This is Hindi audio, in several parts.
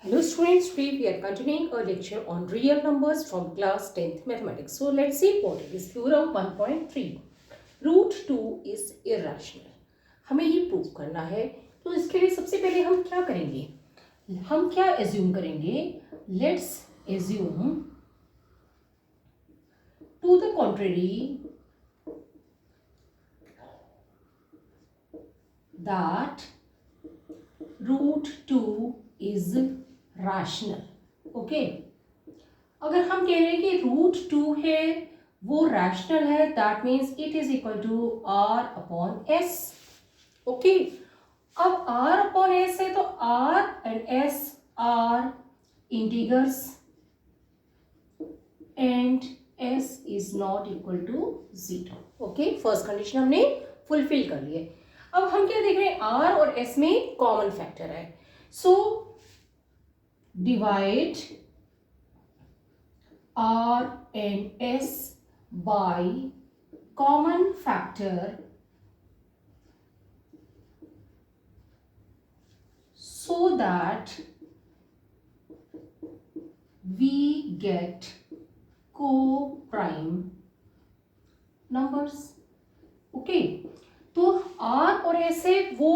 Hello students, today we are continuing our lecture on real numbers from class 10th mathematics. So let's see what it is. Theorem 1.3. Root 2 is irrational. हमें ये प्रूव करना है, तो इसके लिए सबसे पहले हम क्या करेंगे? हम क्या एज्यूम करेंगे? Let's assume to the contrary that root 2 is rational. Okay, अगर हम कह रहे हैं कि रूट 2 है वो रैशनल है, that means it is equal to r upon s. Okay, अब आर अपॉन एस है तो r and s are integers and s is not equal to 0. Okay, first condition हमने फुलफिल कर ली है. अब हम क्या देख रहे हैं? आर और एस में कॉमन फैक्टर है, सो divide R and S by common factor so that we get co-prime numbers. Okay, तो R और S है वो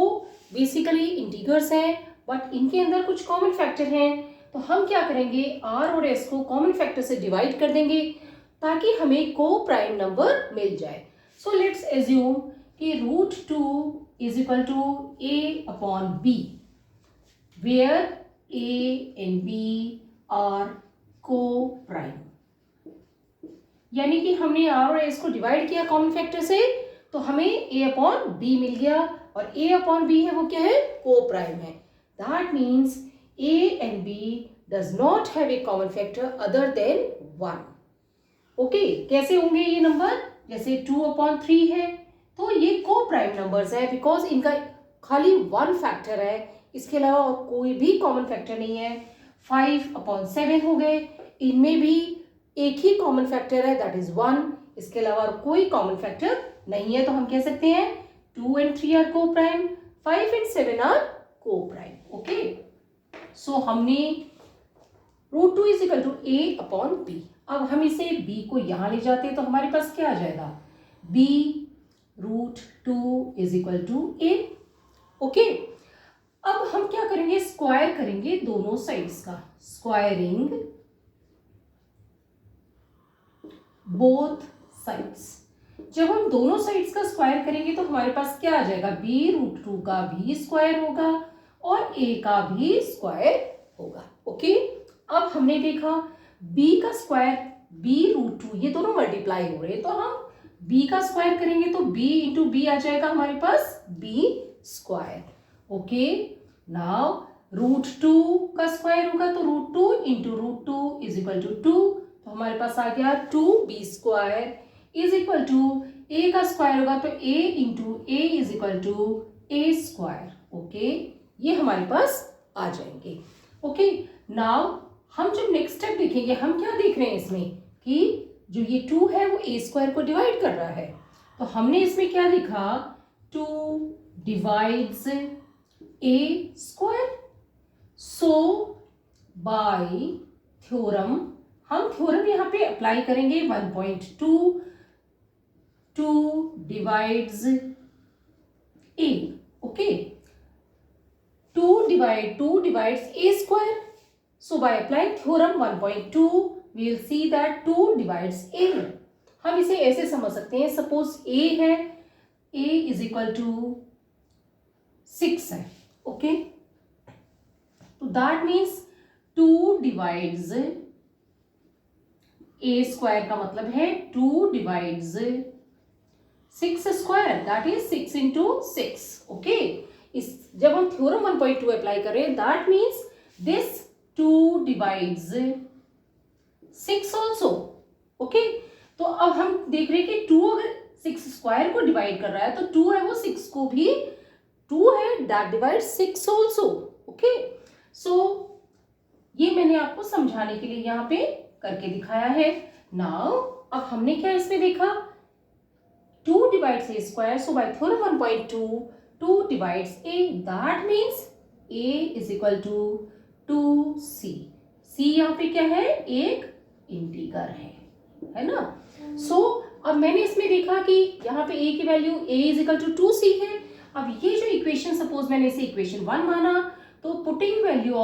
बेसिकली इंटीगर्स हैं, बट इनके अंदर कुछ कॉमन फैक्टर हैं. तो हम क्या करेंगे? आर और एस को कॉमन फैक्टर से डिवाइड कर देंगे ताकि हमें को प्राइम नंबर मिल जाए. सो लेट्स एज्यूम कि root 2 is equal to a upon b, where a and b are coprime. यानी कि हमने आर और एस को डिवाइड किया कॉमन फैक्टर से, तो हमें ए अपॉन बी मिल गया, और ए अपॉन बी है वो क्या है? को प्राइम है. That means A and B does not have a common factor other than 1. Okay, कैसे होंगे ये नंबर? जैसे 2/3 है तो ये को प्राइम नंबर्स है, बिकॉज इनका खाली 1 फैक्टर है, इसके अलावा और कोई भी कॉमन फैक्टर नहीं है. 5/7 हो गए, इनमें भी एक ही कॉमन फैक्टर है, दैट इज 1. इसके अलावा और कोई कॉमन फैक्टर नहीं है, तो हम कह सकते हैं 2 and 3 are coprime, 5 and 7 are coprime. Okay, so हमने root 2 is equal to a upon b. अब हम इसे b को यहां ले जाते हैं तो हमारे पास क्या आ जाएगा? b root 2 is equal to a. Okay, अब हम क्या करेंगे? स्क्वायर करेंगे दोनों साइड्स का. Squaring both sides. जब हम दोनों साइड्स का स्क्वायर करेंगे तो हमारे पास क्या आ जाएगा? b रूट 2 का भी स्क्वायर होगा और a का भी स्क्वायर होगा. ओके, अब हमने देखा b का स्क्वायर, b रूट 2, ये दोनों मल्टीप्लाई हो रहे हैं, तो हम b का स्क्वायर करेंगे तो b इंटू बी आ जाएगा हमारे पास b square. Okay, now root 2 का स्क्वायर होगा तो root 2 into root 2 is equal to 2, तो हमारे पास आ गया 2b square is equal to a का स्क्वायर होगा तो a into a is equal to a square. Okay, ये हमारे पास आ जाएंगे. ओके, नाउ हम जब नेक्स्ट स्टेप देखेंगे, हम क्या देख रहे हैं इसमें कि जो ये 2 है वो a स्क्वायर को डिवाइड कर रहा है, तो हमने इसमें क्या लिखा? 2 divides a square. So bye theorem, हम थ्योरम यहाँ पे अप्लाई करेंगे 1.2. 2 divides a. Okay, 2 divides a square. So by applying theorem 1.2, we will see that 2 divides a. हम इसे ऐसे समझ सकते हैं, सपोज a है, a इज इक्वल टू 6 है. ओके, तो that means 2 divides a square का मतलब है 2 divides 6 square, that is 6 into 6. Okay, इस जब हम थ्योरम 1.2 अप्लाई कर रहे हैं, that means this 2 divides 6 also. Okay, तो अब हम देख रहे हैं कि 2 अगर 6 स्क्वायर को डिवाइड कर रहा है तो 2 है वो 6 को भी, 2 है दैट डिवाइड्स 6 ऑल्सो. ओके, सो ये मैंने आपको समझाने के लिए यहाँ पे करके दिखाया है. नाउ अब हमने क्या इसमें देखा? 2 divides a square. So by theorem 1.2, 2 divides a. That means a is equal to 2c। c यहाँ पे क्या है, एक इंटीगर है ना। सो अब मैंने इसमें देखा कि यहाँ पे a की value a is equal to 2c है। अब ये जो इक्वेशन, सपोज मैंने इसे इक्वेशन 1 माना, तो putting value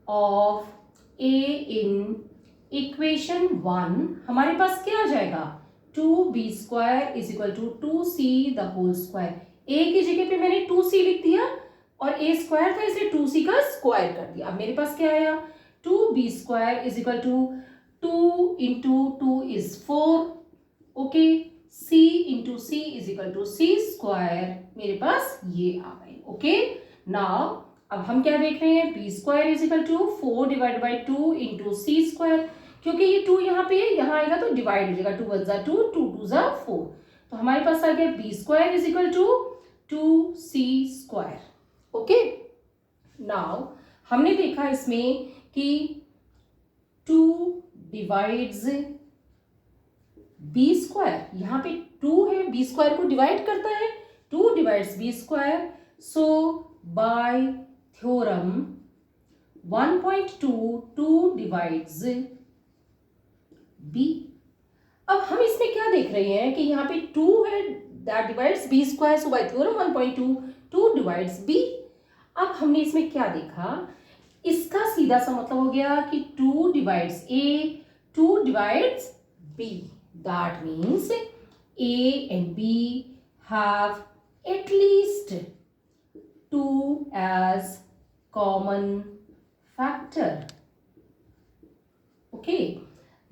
of a in equation 1 हमारे पास क्या आ जाएगा, 2b square is equal to 2c the whole square. a की जगह पे मैंने 2c लिख दिया और a स्क्वायर था इसलिए 2c का स्क्वायर कर दिया। अब मेरे पास क्या आया, 2b square is equal to 2 into 2 is 4, okay, c into c is equal to c square, मेरे पास ये आ गए। ओके, नाउ अब हम क्या देख रहे हैं, b square is equal to 4 divide by 2 into c square, क्योंकि ये 2 यहाँ पे है, यहाँ आएगा तो डिवाइड हो जाएगा, 2 वन जा 2, 2 टू जा 4, तो हमारे पास आ गया b square is equal to 2c square. Okay, now हमने देखा इसमें कि 2 डिवाइड्स b स्क्वायर, यहाँ पे 2 है, b स्क्वायर को डिवाइड करता है, 2 डिवाइड्स b स्क्वायर, सो बाय थ्योरम 1.2 2 डिवाइड्स b। अब हम इसमें क्या देख रहे हैं कि यहाँ पे 2 है that divides b square, so bye theorem 1.2 2 divides b। अब हमने इसमें क्या देखा, इसका सीधा सा मतलब हो गया कि 2 divides a, 2 divides b, that means a and b have at least 2 as common factor। Okay,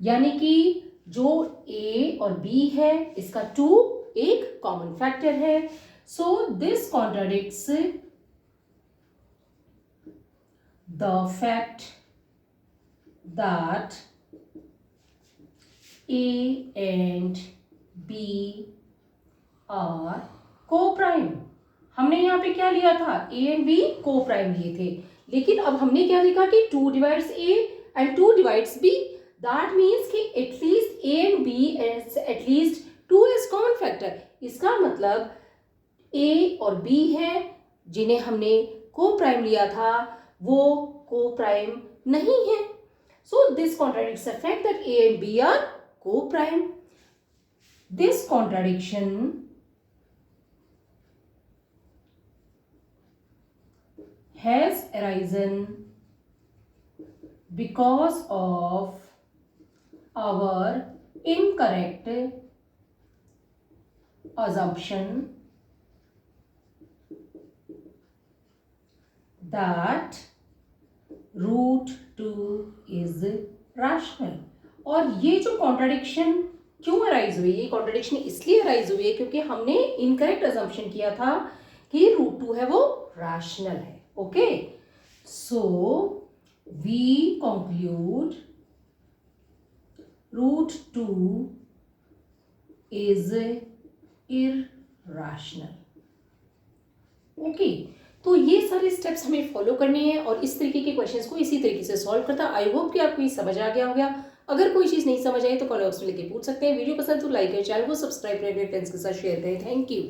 यानी कि जो a और b है इसका 2 एक कॉमन फैक्टर है। So this contradicts the fact that a and b are co-prime। हमने यहाँ पे क्या लिया था, a and b co-prime लिए थे, लेकिन अब हमने क्या लिखा कि 2 divides a and 2 divides b, that means कि at least a and b is at least 2 is common factor। इसका मतलब a और b है जिन्हें हमने co-prime लिया था वो co-prime नहीं है। So this contradicts the fact that a and b are co-prime। This contradiction has arisen because of our incorrect assumption that root 2 is rational. और ये जो कॉन्ट्राडिक्शन क्यों अराइज हुई, ये कॉन्ट्राडिक्शन इसलिए अराइज हुई है क्योंकि हमने इनकरेक्ट अजम्पशन किया था कि रूट 2 है वो रैशनल है। Okay, so we conclude root 2 is irrational. Okay, तो ये सारे स्टेप्स हमें फॉलो करने हैं और इस तरीके के क्वेश्चंस को इसी तरीके से सॉल्व करता। आई होप कि आपको ये समझ आ गया होगा। अगर कोई चीज़ नहीं समझ आई तो कमेंट बॉक्स में लिख के पूछ सकते हैं। वीडियो पसंद तो लाइक करें, चैनल को सब्सक्राइब करें, अपने फ्रेंड्स के साथ शेयर करें। Thank you.